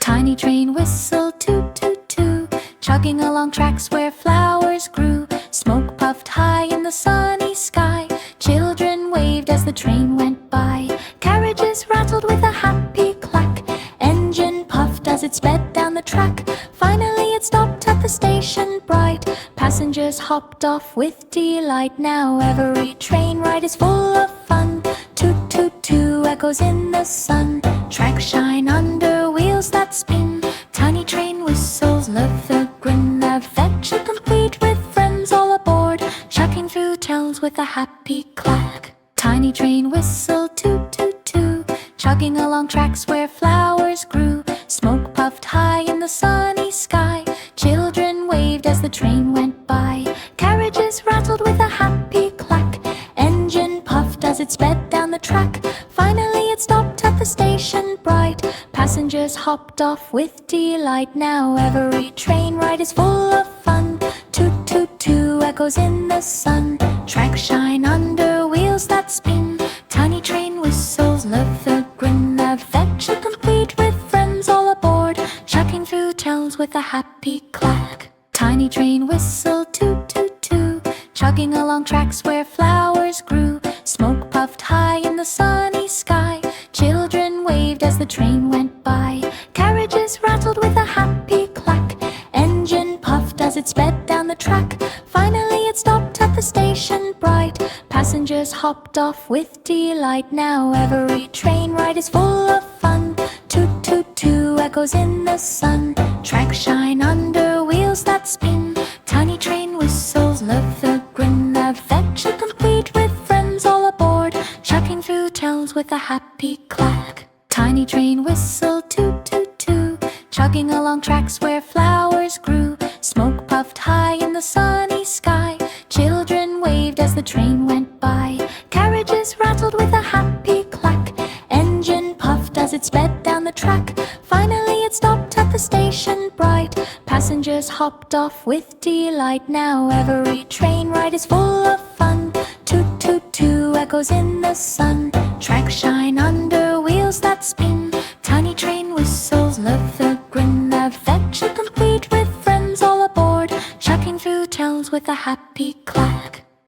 Tiny train whistled toot toot toot, chugging along tracks where flowers grew. Smoke puffed high in the sunny sky. Children waved as the train went by. Carriages rattled with a happy clack. Engine puffed as it sped down the track. Finally it stopped at the station bright. Passengers hopped off with delight. Now every train ride is full of fun. Toot toot toot echoes in the sun. Tracks shine under wheels that spin. Tiny train whistles love the grin. Adventure complete with friends all aboard, chugging through towns with a happy clack. Tiny train whistled toot toot toot, chugging along tracks where flowers grew. Smoke puffed high in the sunny sky. Children waved as the train went by. Carriages rattled with a happy clack. Engine puffed as it sped down the track. Finally it stopped at the station bright. Passengers hopped off with delight. Now every train ride is full of fun. Toot toot toot echoes in the sun. Tracks shine under wheels that spin. Tiny train whistles love the grin. Adventure complete with friends all aboard, chugging through towns with a happy clack. Tiny train whistled toot toot toot, chugging along tracks where flowers grew. Smoke puffed high in the sunny sky. Children waved as the train went by. Carriages rattled with a happy clack. Engine puffed as it sped down the track. Finally it stopped at the station bright. Passengers hopped off with delight. Now every train ride is full of fun. Toot toot toot echoes in the sun. Tracks shine under wheels that spin. Tiny train whistles love the grin. Adventure complete with friends all aboard, chugging through towns with a happy clack. Tiny train whistled toot toot toot, chugging along tracks where flowers grew. Smoke puffed high in the sunny sky. Children waved as the train went by. Carriages rattled with a happy clack. Engine puffed as it sped down the track. Finally it stopped at the station bright. Passengers hopped off with delight. Now every train ride is full of fun. Toot toot toot echoes in the sun. Tracks shine under wheels that spin. Tiny train whistles love the grin. Adventure complete with friends all aboard, chugging through towns with a happy